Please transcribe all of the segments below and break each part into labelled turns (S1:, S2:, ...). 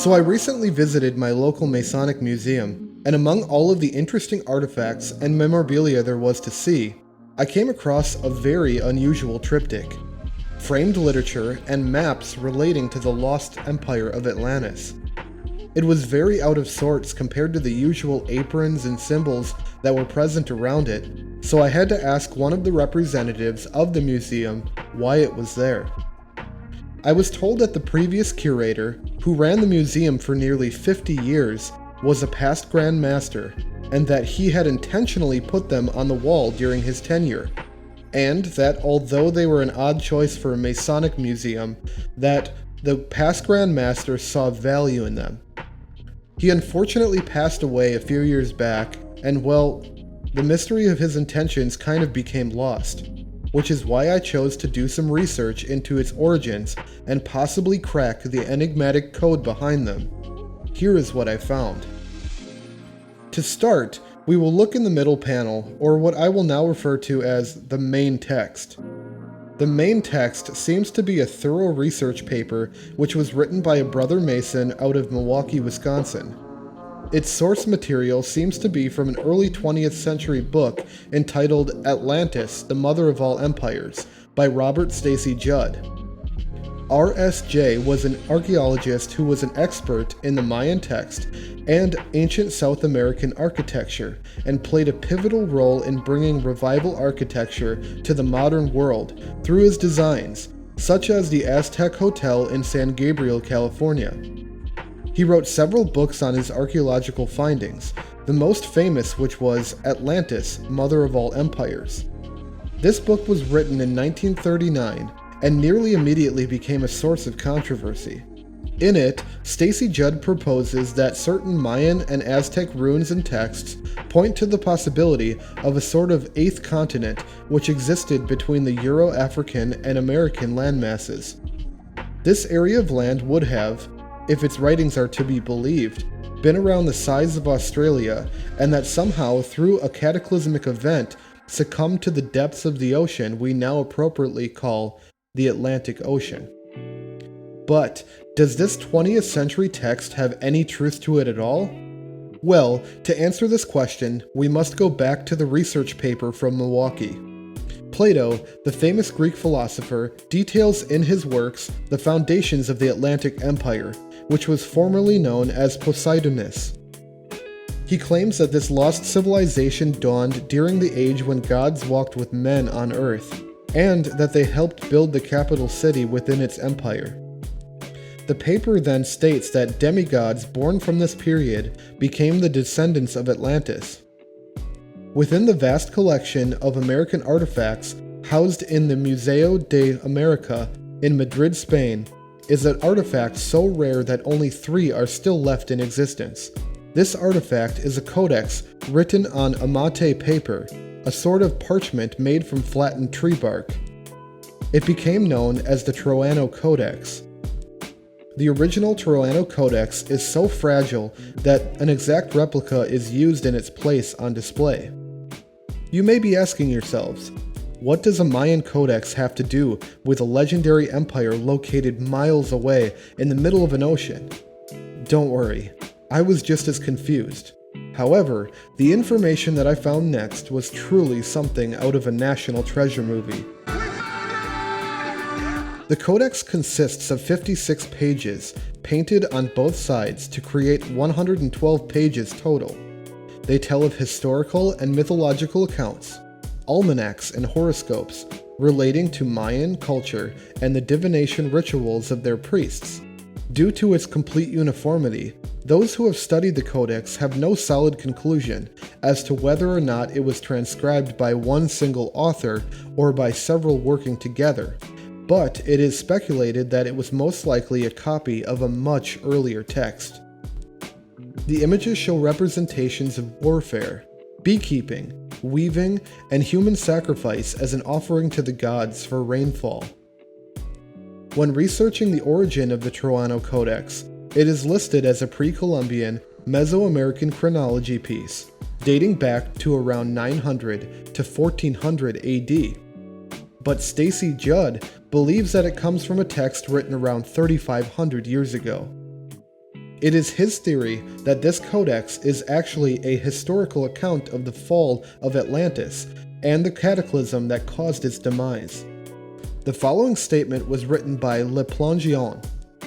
S1: So I recently visited my local Masonic museum, and among all of the interesting artifacts and memorabilia there was to see, I came across a very unusual triptych, framed literature and maps relating to the lost Empire of Atlantis. It was very out of sorts compared to the usual aprons and symbols that were present around it, so I had to ask one of the representatives of the museum why it was there. I was told that the previous curator, who ran the museum for nearly 50 years, was a past Grand Master, and that he had intentionally put them on the wall during his tenure, and that although they were an odd choice for a Masonic museum, that the past Grand Master saw value in them. He unfortunately passed away a few years back, and well, the mystery of his intentions kind of became lost, which is why I chose to do some research into its origins and possibly crack the enigmatic code behind them. Here is what I found. To start, we will look in the middle panel, or what I will now refer to as the main text. The main text seems to be a thorough research paper which was written by a brother Mason out of Milwaukee, Wisconsin. Its source material seems to be from an early 20th century book entitled Atlantis, the Mother of All Empires, by Robert Stacy Judd. RSJ was an archaeologist who was an expert in the Mayan text and ancient South American architecture, and played a pivotal role in bringing revival architecture to the modern world through his designs, such as the Aztec Hotel in San Gabriel, California. He wrote several books on his archaeological findings, the most famous which was Atlantis, Mother of All Empires. This book was written in 1939 and nearly immediately became a source of controversy. In it, Stacy Judd proposes that certain Mayan and Aztec runes and texts point to the possibility of a sort of eighth continent which existed between the Euro-African and American landmasses. This area of land would have, if its writings are to be believed, been around the size of Australia, and that somehow through a cataclysmic event succumbed to the depths of the ocean we now appropriately call the Atlantic Ocean. But does this 20th century text have any truth to it at all? Well, to answer this question, we must go back to the research paper from Milwaukee. Plato, the famous Greek philosopher, details in his works the foundations of the Atlantic Empire, which was formerly known as Poseidonis. He claims that this lost civilization dawned during the age when gods walked with men on earth, and that they helped build the capital city within its empire. The paper then states that demigods born from this period became the descendants of Atlantis. Within the vast collection of American artifacts housed in the Museo de America in Madrid, Spain, is an artifact so rare that only 3 are still left in existence. This artifact is a codex written on amate paper, a sort of parchment made from flattened tree bark. It became known as the Mayan Codex. The original Mayan Codex is so fragile that an exact replica is used in its place on display. You may be asking yourselves, what does a Mayan Codex have to do with a legendary empire located miles away in the middle of an ocean? Don't worry, I was just as confused. However, the information that I found next was truly something out of a National Treasure movie. The codex consists of 56 pages, painted on both sides to create 112 pages total. They tell of historical and mythological accounts, almanacs and horoscopes relating to Mayan culture and the divination rituals of their priests. Due to its complete uniformity, those who have studied the codex have no solid conclusion as to whether or not it was transcribed by one single author or by several working together, but it is speculated that it was most likely a copy of a much earlier text. The images show representations of warfare, beekeeping, weaving, and human sacrifice as an offering to the gods for rainfall. When researching the origin of the Mayan Codex, it is listed as a pre-columbian Mesoamerican chronology piece, dating back to around 900 to 1400 AD. But Stacy Judd believes that it comes from a text written around 3,500 years ago. It is his theory that this codex is actually a historical account of the fall of Atlantis and the cataclysm that caused its demise. The following statement was written by Le Plongeon,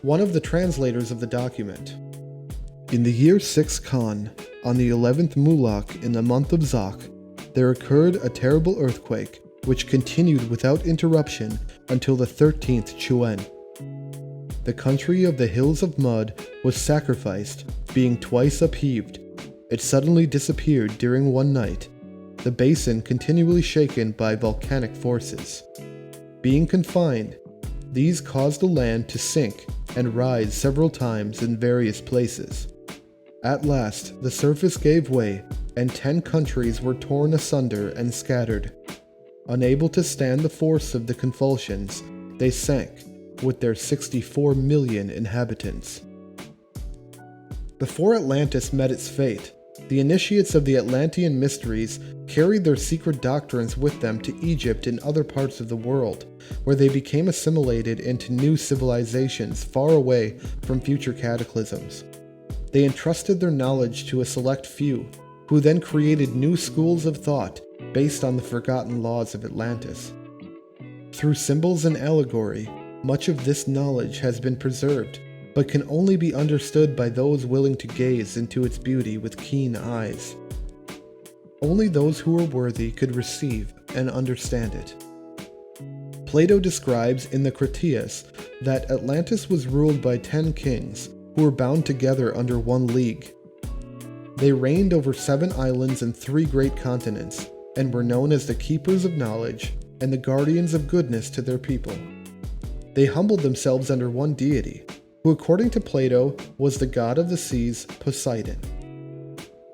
S1: one of the translators of the document. In the year 6 Khan, on the 11th Mulak in the month of Zak, there occurred a terrible earthquake which continued without interruption until the 13th Chuen. The country of the hills of mud was sacrificed, being twice upheaved. It suddenly disappeared during one night, the basin continually shaken by volcanic forces. Being confined, these caused the land to sink and rise several times in various places. At last, the surface gave way, and 10 countries were torn asunder and scattered. Unable to stand the force of the convulsions, they sank, with their 64 million inhabitants. Before Atlantis met its fate, the initiates of the Atlantean mysteries carried their secret doctrines with them to Egypt and other parts of the world, where they became assimilated into new civilizations far away from future cataclysms. They entrusted their knowledge to a select few, who then created new schools of thought based on the forgotten laws of Atlantis. Through symbols and allegory, much of this knowledge has been preserved, but can only be understood by those willing to gaze into its beauty with keen eyes. Only those who are worthy could receive and understand it. Plato describes in the Critias that Atlantis was ruled by 10 kings who were bound together under one league. They reigned over 7 islands and 3 great continents, and were known as the keepers of knowledge and the guardians of goodness to their people. They humbled themselves under one deity, who according to Plato was the god of the seas, Poseidon.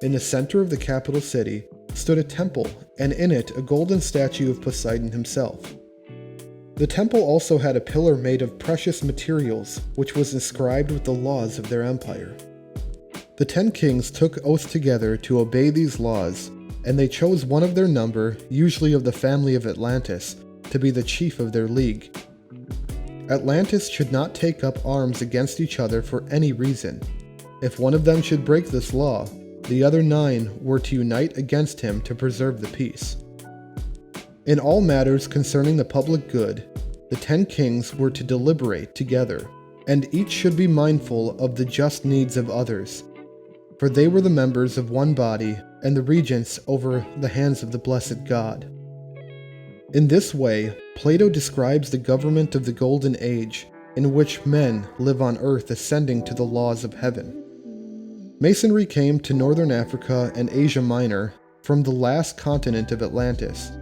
S1: In the center of the capital city stood a temple, and in it a golden statue of Poseidon himself. The temple also had a pillar made of precious materials, which was inscribed with the laws of their empire. The 10 kings took oath together to obey these laws, and they chose one of their number, usually of the family of Atlantis, to be the chief of their league. Atlantis should not take up arms against each other for any reason. If one of them should break this law, the other 9 were to unite against him to preserve the peace. In all matters concerning the public good, the 10 kings were to deliberate together, and each should be mindful of the just needs of others, for they were the members of one body and the regents over the hands of the blessed God. In this way, Plato describes the government of the Golden Age, in which men live on earth ascending to the laws of heaven. Masonry came to northern Africa and Asia Minor from the last continent of Atlantis,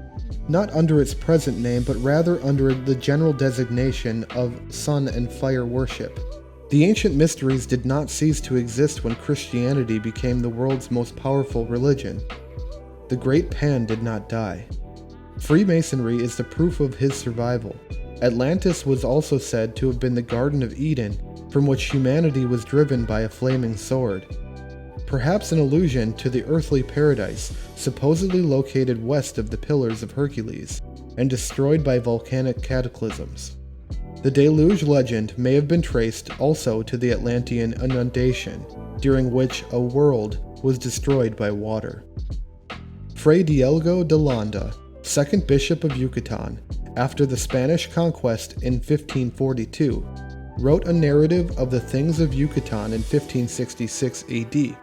S1: not under its present name but rather under the general designation of sun and fire worship. The ancient mysteries did not cease to exist when Christianity became the world's most powerful religion. The great Pan did not die. Freemasonry is the proof of his survival. Atlantis was also said to have been the Garden of Eden, from which humanity was driven by a flaming sword. Perhaps an allusion to the earthly paradise supposedly located west of the Pillars of Hercules, and destroyed by volcanic cataclysms. The deluge legend may have been traced also to the Atlantean inundation, during which a world was destroyed by water. Fray Diego de Londa, 2nd Bishop of Yucatan, after the Spanish conquest in 1542, wrote a narrative of the things of Yucatan in 1566 AD.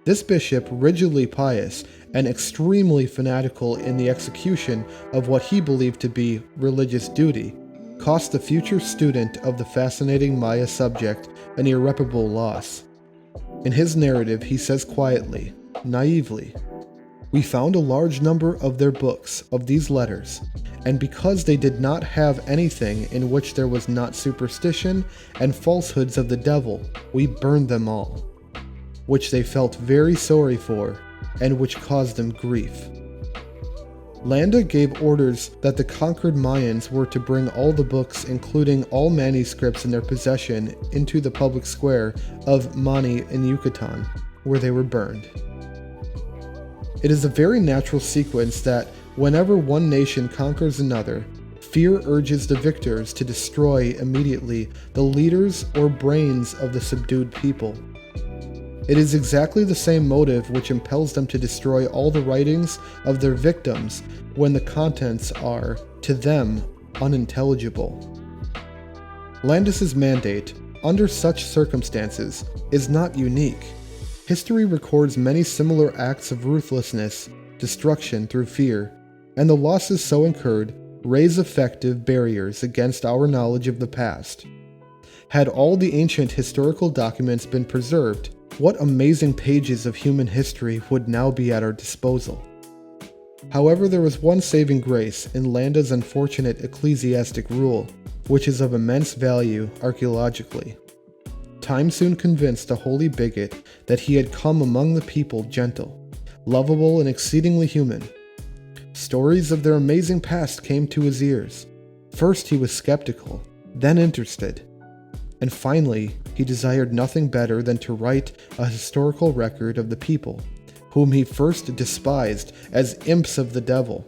S1: This bishop, rigidly pious and extremely fanatical in the execution of what he believed to be religious duty, cost the future student of the fascinating Maya subject an irreparable loss. In his narrative, he says quietly, naively, "We found a large number of their books of these letters, and because they did not have anything in which there was not superstition and falsehoods of the devil, we burned them all, which they felt very sorry for, and which caused them grief." Londa gave orders that the conquered Mayans were to bring all the books, including all manuscripts in their possession, into the public square of Mani in Yucatan, where they were burned. It is a very natural sequence that whenever one nation conquers another, Fear urges the victors to destroy immediately the leaders or brains of the subdued people. It is exactly the same motive which impels them to destroy all the writings of their victims when the contents are, to them, unintelligible. Landis's mandate, under such circumstances, is not unique. History records many similar acts of ruthlessness, destruction through fear, and the losses so incurred raise effective barriers against our knowledge of the past. Had all the ancient historical documents been preserved, what amazing pages of human history would now be at our disposal. However, there was one saving grace in Londa's unfortunate ecclesiastic rule, which is of immense value archaeologically. Time soon convinced the holy bigot that he had come among the people gentle, lovable, and exceedingly human. Stories of their amazing past came to his ears. First he was skeptical, then interested, and finally he desired nothing better than to write a historical record of the people, whom he first despised as imps of the devil.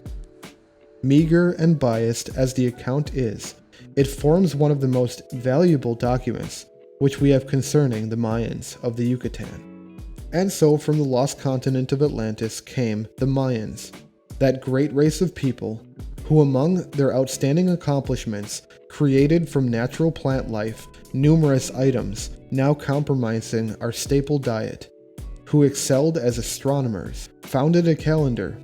S1: Meager and biased as the account is, it forms one of the most valuable documents which we have concerning the Mayans of the Yucatan. And so from the lost continent of Atlantis came the Mayans, that great race of people who among their outstanding accomplishments created from natural plant life numerous items now compromising our staple diet, who excelled as astronomers, founded a calendar,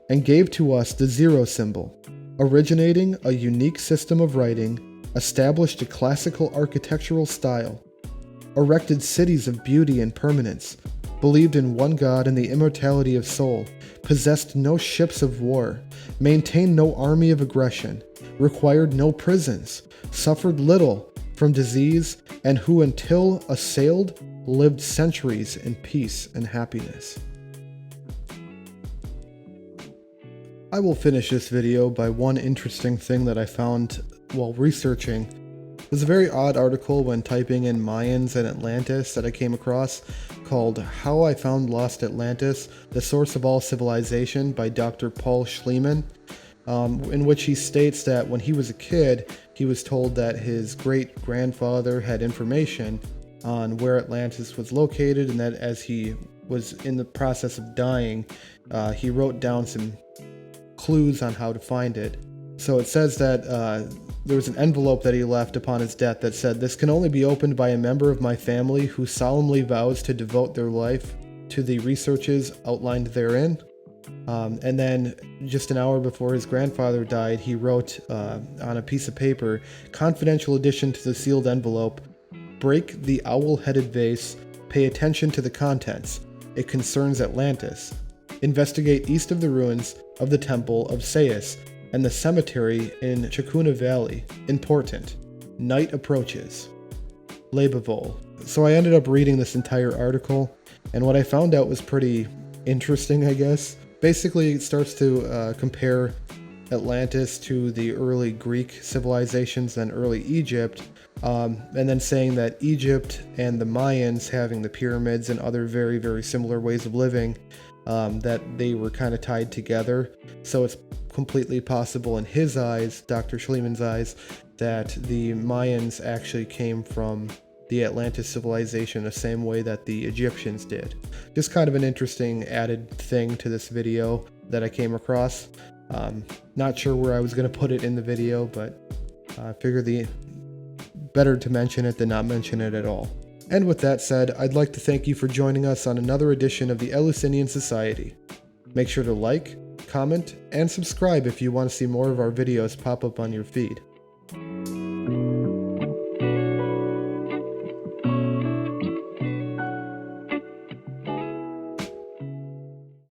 S1: and gave to us the zero symbol, originating a unique system of writing, established a classical architectural style, erected cities of beauty and permanence, believed in one God and the immortality of soul, possessed no ships of war, maintained no army of aggression, required no prisons, suffered little from disease, and who until assailed lived centuries in peace and happiness. I will finish this video by one interesting thing that I found while researching. It was a very odd article when typing in Mayans and Atlantis that I came across called How I Found Lost Atlantis, the Source of All Civilization by Dr. Paul Schliemann, in which he states that when he was a kid, he was told that his great-grandfather had information on where Atlantis was located, and that as he was in the process of dying, he wrote down some clues on how to find it. So it says that there was an envelope that he left upon his death that said, "This can only be opened by a member of my family who solemnly vows to devote their life to the researches outlined therein." And then just an hour before his grandfather died, he wrote on a piece of paper, "Confidential addition to the sealed envelope. Break the owl-headed vase. Pay attention to the contents. It concerns Atlantis. Investigate east of the ruins of the Temple of Sais and the cemetery in Chacuna Valley. Important. Night approaches. Lebevol." So I ended up reading this entire article, and what I found out was pretty interesting, I guess. Basically, it starts to compare Atlantis to the early Greek civilizations and early Egypt, and then saying that Egypt and the Mayans having the pyramids and other very, very similar ways of living, that they were kind of tied together. So it's completely possible in his eyes, Dr. Schliemann's eyes, that the Mayans actually came from the Atlantis civilization the same way that the Egyptians did. Just kind of an interesting added thing to this video that I came across. Not sure where I was going to put it in the video, but I figured better to mention it than not mention it at all. And with that said, I'd like to thank you for joining us on another edition of the Eleusinian Society. Make sure to like, comment, and subscribe if you want to see more of our videos pop up on your feed.